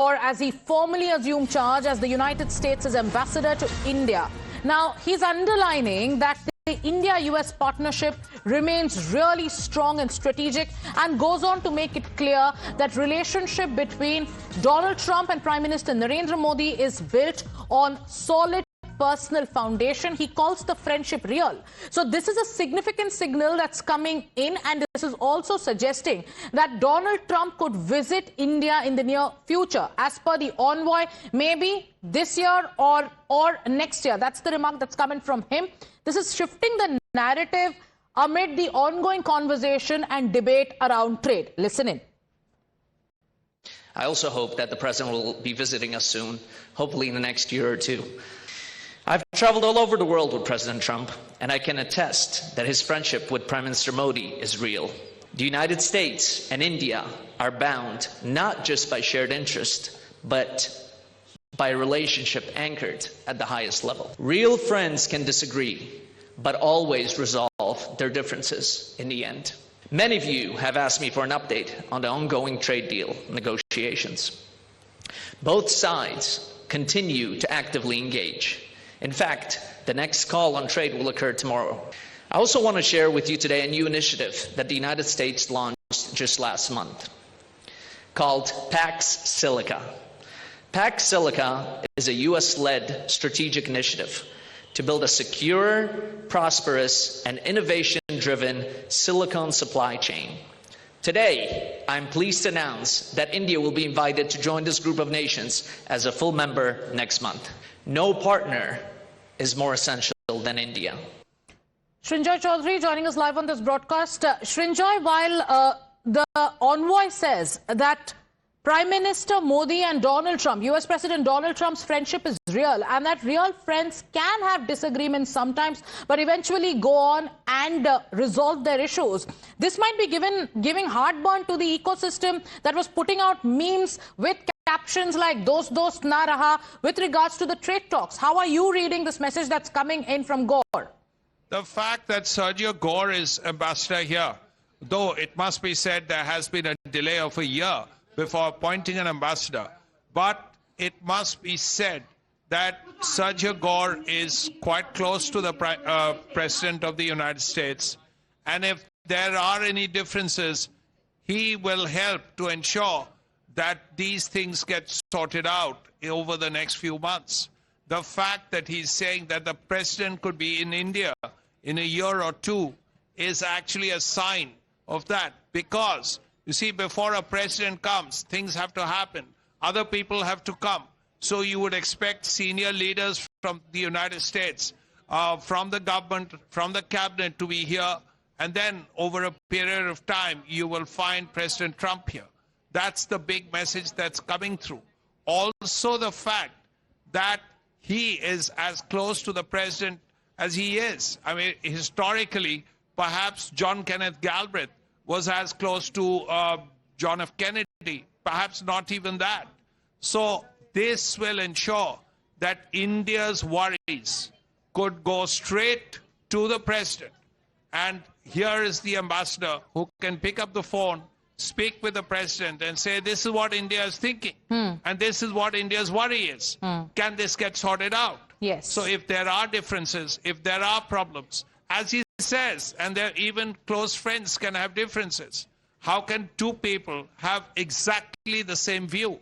as he formally assumed charge as the United States' ambassador to India. Now, he's underlining that the India-US partnership remains really strong and strategic, and goes on to make it clear that relationship between Donald Trump and Prime Minister Narendra Modi is built on solid personal foundation. He calls the friendship real. So this is a significant signal that's coming in, and this is also suggesting that Donald Trump could visit India in the near future. As per the envoy, maybe this year or next year. That's the remark that's coming from him. This is shifting the narrative amid the ongoing conversation and debate around trade. Listen in. I also hope that the president will be visiting us soon, hopefully in the next year or two. I've traveled all over the world with President Trump, and I can attest that his friendship with Prime Minister Modi is real. The United States and India are bound not just by shared interest, but by a relationship anchored at the highest level. Real friends can disagree, but always resolve their differences in the end. Many of you have asked me for an update on the ongoing trade deal negotiations. Both sides continue to actively engage. In fact, the next call on trade will occur tomorrow. I also want to share with you today a new initiative that the United States launched just last month, called Pax Silica. Pax Silica is a US-led strategic initiative to build a secure, prosperous, and innovation-driven silicon supply chain. Today, I'm pleased to announce that India will be invited to join this group of nations as a full member next month. No partner is more essential than India. Srinjoy Chaudhary joining us live on this broadcast. Srinjoy, while the envoy says that Prime Minister Modi and Donald Trump, US President Donald Trump's friendship is real, and that real friends can have disagreements sometimes, but eventually go on and resolve their issues. This might be giving heartburn to the ecosystem that was putting out memes with captions like "Dost Dost Na Raha" with regards to the trade talks. How are you reading this message that's coming in from Gor? The fact that Sergio Gor is ambassador here, though it must be said there has been a delay of a year before appointing an ambassador, but it must be said that Sergio Gor is quite close to the President of the United States, and if there are any differences, he will help to ensure that these things get sorted out over the next few months. The fact that he's saying that the president could be in India in a year or two is actually a sign of that, because you see, before a president comes, things have to happen. Other people have to come. So you would expect senior leaders from the United States, from the government, from the cabinet to be here. And then over a period of time, you will find President Trump here. That's the big message that's coming through. Also the fact that he is as close to the president as he is. I mean, historically, perhaps John Kenneth Galbraith was as close to John F. Kennedy, perhaps not even that. So this will ensure that India's worries could go straight to the president. And here is the ambassador who can pick up the phone, speak with the president and say, this is what India is thinking. And this is what India's worry is. Can this get sorted out? Yes. So if there are differences, if there are problems, as he says, and they're even close friends can have differences. How can two people have exactly the same view?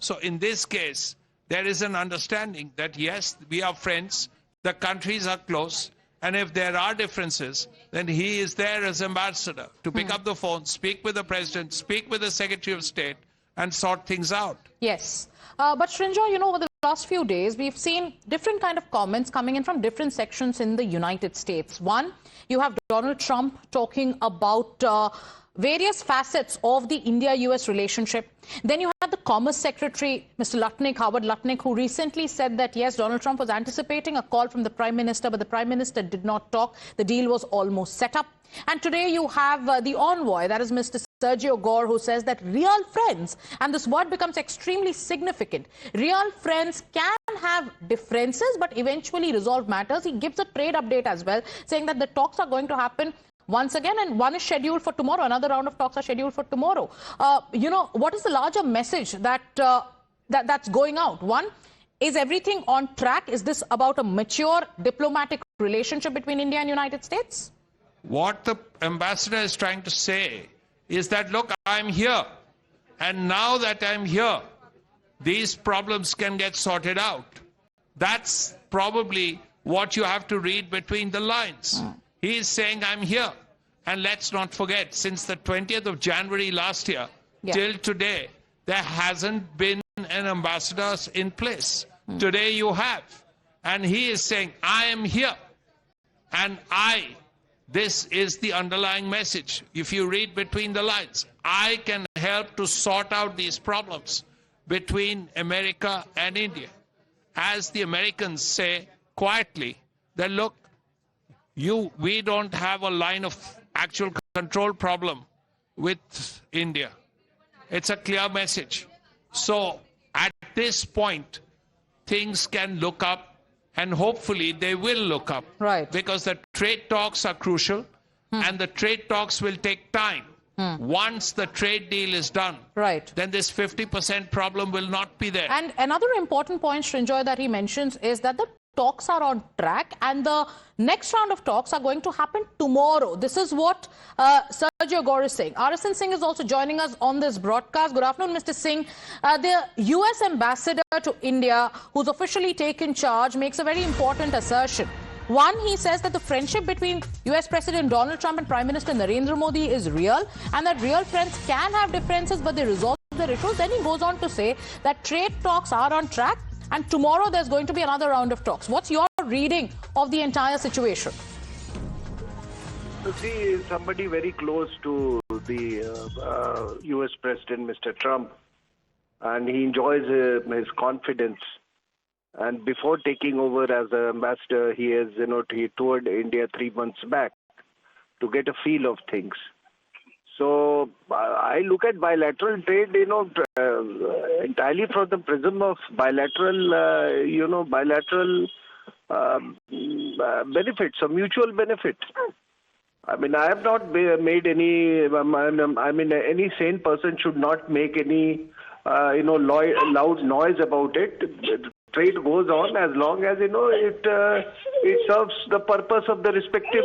So in this case, there is an understanding that yes, we are friends, the countries are close, and if there are differences, then he is there as ambassador to pick up the phone, speak with the president, speak with the Secretary of State, and sort things out. Yes. But Srinjoy, you know, over the last few days, we've seen different kind of comments coming in from different sections in the United States. One, you have Donald Trump talking about various facets of the India-US relationship. Then you had the Commerce Secretary, Mr. Lutnick, Howard Lutnick, who recently said that, yes, Donald Trump was anticipating a call from the Prime Minister, but the Prime Minister did not talk. The deal was almost set up. And today you have the envoy, that is Mr. Sergio Gor, who says that real friends, and this word becomes extremely significant, real friends can have differences but eventually resolve matters. He gives a trade update as well, saying that the talks are going to happen once again, and one is scheduled for tomorrow. Another round of talks are scheduled for tomorrow. You know, what is the larger message that that's going out. One, is everything on track? Is this about a mature diplomatic relationship between India and United States? What the ambassador is trying to say is that, look, I'm here. And now that I'm here, these problems can get sorted out. That's probably what you have to read between the lines. He is saying, I'm here. And let's not forget, since the 20th of January last year till today, there hasn't been an ambassador in place. Today you have. And he is saying, I am here. And this is the underlying message. If you read between the lines, I can help to sort out these problems between America and India. As the Americans say quietly, that look, we don't have a line of actual control problem with India. It's a clear message. So at this point, things can look up, and hopefully they will look up. Right. Because the trade talks are crucial, and the trade talks will take time. Once the trade deal is done, then this 50% problem will not be there. And another important point, Srinjoy, that he mentions is that the talks are on track and the next round of talks are going to happen tomorrow. This is what Sergio Gor is saying. RSN Singh is also joining us on this broadcast. Good afternoon, Mr. Singh. The US ambassador to India, who's officially taken charge, makes a very important assertion. One, he says that the friendship between US President Donald Trump and Prime Minister Narendra Modi is real, and that real friends can have differences, but they resolve their issues. Then he goes on to say that trade talks are on track, and tomorrow there's going to be another round of talks. What's your reading of the entire situation? See, somebody very close to the US President, Mr. Trump, and he enjoys his confidence. And before taking over as an ambassador, he has, he toured India 3 months back to get a feel of things. So I look at bilateral trade, entirely from the prism of bilateral, benefits or mutual benefit. I mean, I have not made any. Any sane person should not make any, loud noise about it. Trade goes on as long as it serves the purpose of the respective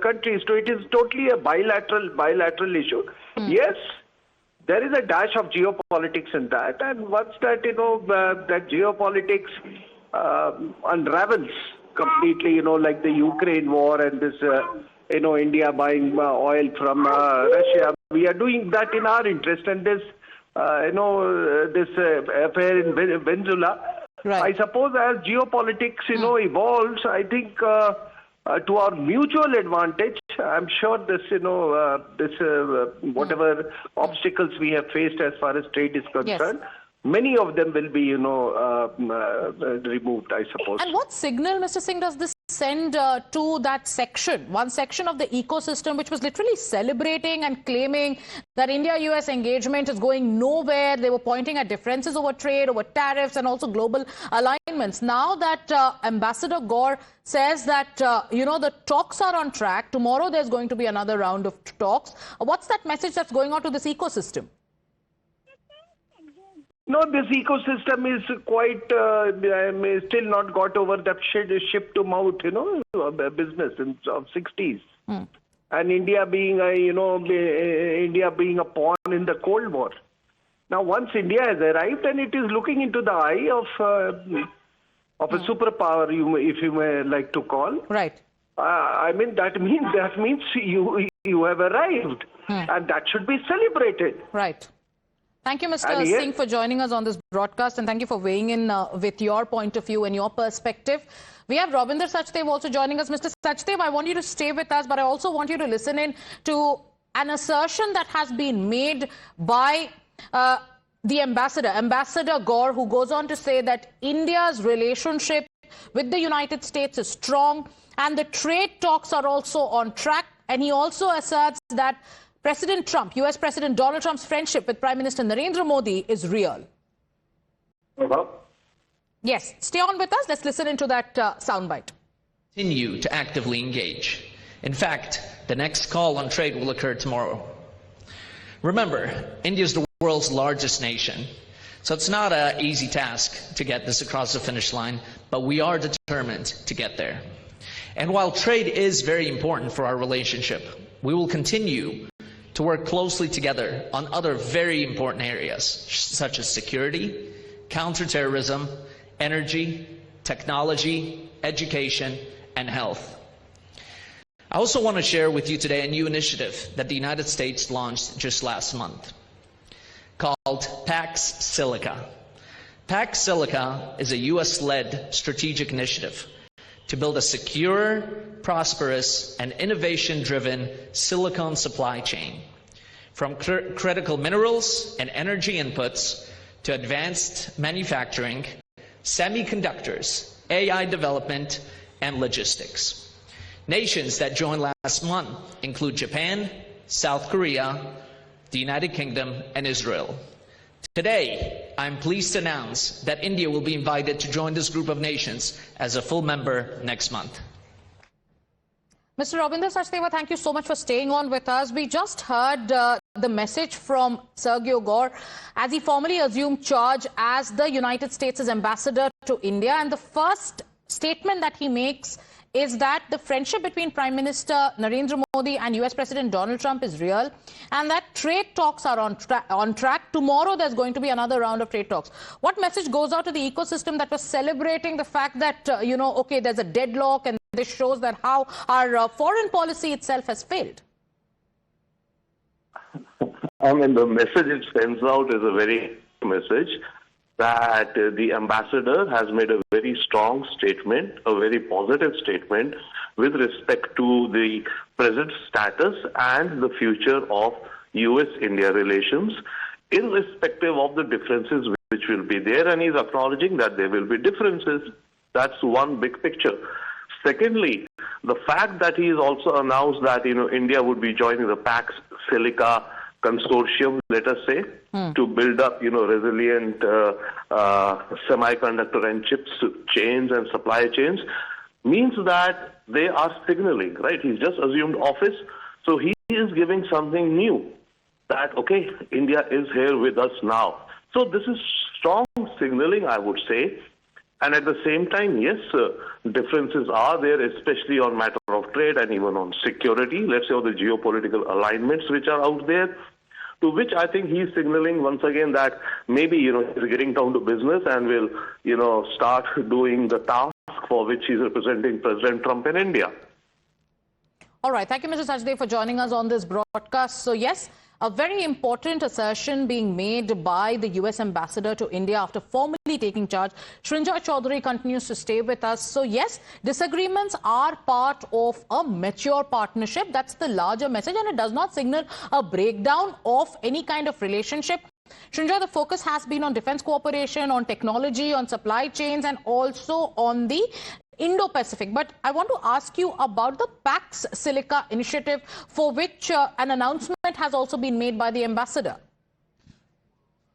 countries. So it is totally a bilateral issue. Yes, there is a dash of geopolitics in that, and once that that geopolitics unravels completely, like the Ukraine war and this India buying oil from Russia, we are doing that in our interest, and this. This affair in Venezuela. I suppose as geopolitics, evolves, I think to our mutual advantage, I'm sure this, whatever obstacles we have faced as far as trade is concerned, many of them will be, removed, I suppose. And what signal, Mr. Singh, does this send to that section, one section of the ecosystem which was literally celebrating and claiming that India-US engagement is going nowhere? They were pointing at differences over trade, over tariffs, and also global alignments. Now that Ambassador Gor says that, the talks are on track, tomorrow there's going to be another round of talks. What's that message that's going out to this ecosystem? No, this ecosystem is quite still not got over that ship to mouth, business of 60s, and India being a pawn in the Cold War. Now, once India has arrived, and it is looking into the eye of a superpower, if you may like to call. Right. That means you have arrived, and that should be celebrated. Right. Thank you, Mr. Singh, for joining us on this broadcast, and thank you for weighing in with your point of view and your perspective. We have Rabinder Sachdev also joining us. Mr. Sachdev, I want you to stay with us, but I also want you to listen in to an assertion that has been made by the Ambassador Gor, who goes on to say that India's relationship with the United States is strong and the trade talks are also on track. And he also asserts that President Trump, US President Donald Trump's friendship with Prime Minister Narendra Modi is real. Yes, stay on with us. Let's listen into that soundbite. Continue to actively engage. In fact, the next call on trade will occur tomorrow. Remember, India is the world's largest nation. So it's not an easy task to get this across the finish line, but we are determined to get there. And while trade is very important for our relationship, we will continue to work closely together on other very important areas, such as security, counterterrorism, energy, technology, education, and health. I also want to share with you today a new initiative that the United States launched just last month, called Pax Silica. Pax Silica is a US-led strategic initiative to build a secure, prosperous, and innovation-driven silicon supply chain, from critical minerals and energy inputs to advanced manufacturing, semiconductors, AI development, and logistics. Nations that joined last month include Japan, South Korea, the United Kingdom, and Israel. Today, I'm pleased to announce that India will be invited to join this group of nations as a full member next month. Mr. Ravinder Sachdeva, thank you so much for staying on with us. We just heard the message from Sergio Gor as he formally assumed charge as the United States' ambassador to India. And the first statement that he makes is that the friendship between Prime Minister Narendra Modi and US President Donald Trump is real, and that trade talks are on track. Tomorrow there's going to be another round of trade talks. What message goes out to the ecosystem that was celebrating the fact that, okay, there's a deadlock, and this shows that how our foreign policy itself has failed? I mean, the message it sends out is a very message that the ambassador has made a very strong statement, a very positive statement with respect to the present status and the future of US-India relations, irrespective of the differences which will be there, and he's acknowledging that there will be differences. That's one big picture. Secondly, the fact that he's also announced that India would be joining the Pax Silica consortium, let us say, to build up, resilient semiconductor and chips chains and supply chains, means that they are signaling, right? He's just assumed office, so he is giving something new, that, okay, India is here with us now. So this is strong signaling, I would say. And at the same time, yes, differences are there, especially on matter of trade and even on security, let's say, on the geopolitical alignments which are out there, to which I think he's signaling once again that maybe, he's getting down to business and will, start doing the task for which he's representing President Trump in India. All right. Thank you, Mr. Sachdeva, for joining us on this broadcast. So, yes, a very important assertion being made by the US ambassador to India after formally taking charge. Srinjoy Chaudhary continues to stay with us. So, yes, disagreements are part of a mature partnership. That's the larger message, and it does not signal a breakdown of any kind of relationship. Srinjoy, the focus has been on defense cooperation, on technology, on supply chains, and also on the Indo-Pacific. But I want to ask you about the Pax Silica initiative, for which an announcement has also been made by the ambassador.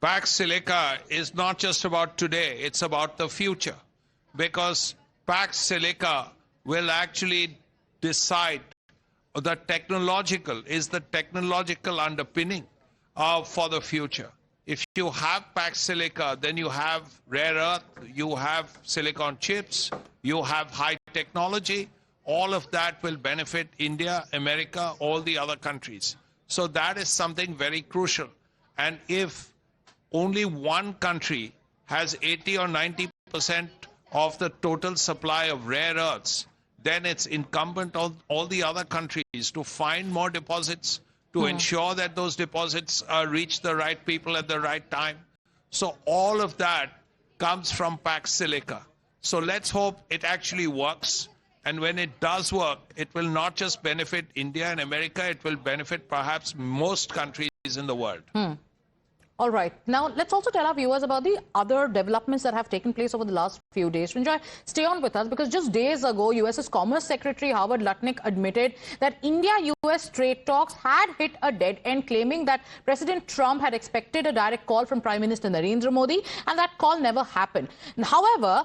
Pax Silica is not just about today, it's about the future. Because Pax Silica will actually decide the technological underpinning for the future. If you have Pax Silica, then you have rare earth, you have silicon chips, you have high technology. All of that will benefit India, America, all the other countries. So that is something very crucial. And if only one country has 80 or 90% of the total supply of rare earths, then it's incumbent on all the other countries to find more deposits, to ensure that those deposits reach the right people at the right time. So all of that comes from Pax Silica. So let's hope it actually works. And when it does work, it will not just benefit India and America, it will benefit perhaps most countries in the world. All right. Now, let's also tell our viewers about the other developments that have taken place over the last few days. Srinjoy, stay on with us, because just days ago, US's Commerce Secretary Howard Lutnick admitted that India-US trade talks had hit a dead end, claiming that President Trump had expected a direct call from Prime Minister Narendra Modi, and that call never happened. However,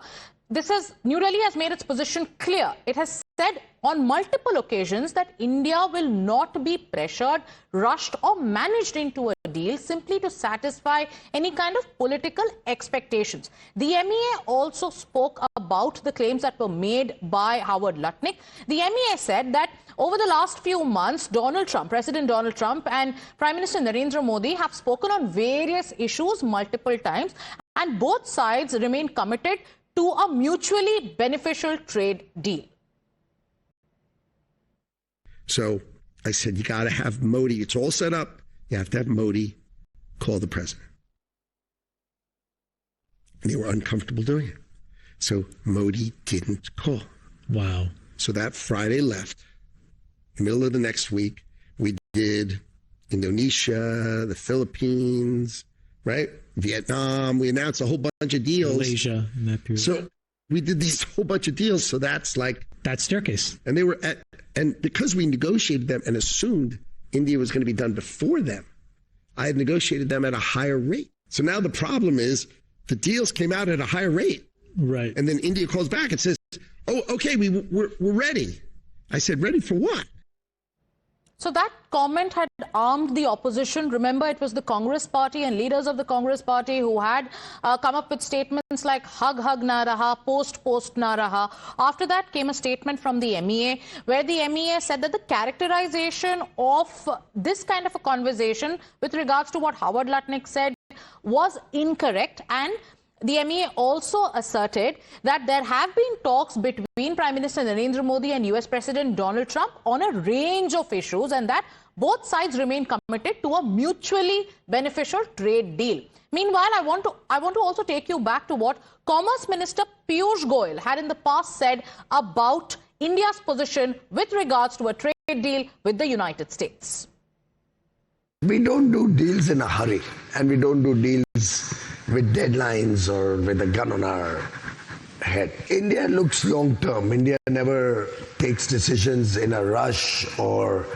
New Delhi has made its position clear. It has said on multiple occasions that India will not be pressured, rushed or managed into a deal simply to satisfy any kind of political expectations. The MEA also spoke about the claims that were made by Howard Lutnick. The MEA said that over the last few months, President Donald Trump and Prime Minister Narendra Modi have spoken on various issues multiple times, and both sides remain committed to a mutually beneficial trade deal. So I said, you got to have Modi. It's all set up. You have to have Modi call the president. And they were uncomfortable doing it. So Modi didn't call. Wow. So that Friday left. In the middle of the next week, we did Indonesia, the Philippines, right? Vietnam. We announced a whole bunch of deals. Malaysia in that period. So we did these whole bunch of deals. So that's like... That staircase. And they were and because we negotiated them and assumed India was going to be done before them, I had negotiated them at a higher rate. So now the problem is the deals came out at a higher rate. Right. And then India calls back and says, oh, okay, we're ready. I said, ready for what? So that comment had armed the opposition. Remember, it was the Congress party and leaders of the Congress party who had come up with statements like hug na raha, post na raha. After that came a statement from the MEA where the MEA said that the characterization of this kind of a conversation with regards to what Howard Lutnick said was incorrect, and the MEA also asserted that there have been talks between Prime Minister Narendra Modi and US President Donald Trump on a range of issues, and that both sides remain committed to a mutually beneficial trade deal. Meanwhile, I want to also take you back to what Commerce Minister Piyush Goyal had in the past said about India's position with regards to a trade deal with the United States. We don't do deals in a hurry, and we don't do deals with deadlines or with a gun on our head. India looks long term. India never takes decisions in a rush or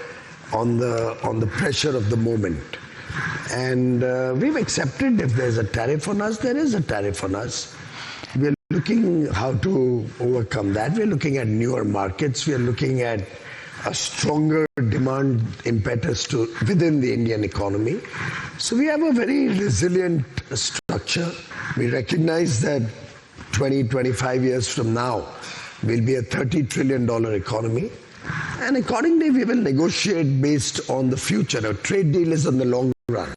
on the pressure of the moment. And we've accepted if there's a tariff on us, there is a tariff on us. We're looking how to overcome that. We're looking at newer markets. We're looking at a stronger demand impetus within the Indian economy. So we have a very resilient structure. We recognize that 20, 25 years from now, we'll be a $30 trillion economy. And accordingly, we will negotiate based on the future. A trade deal is on the long run.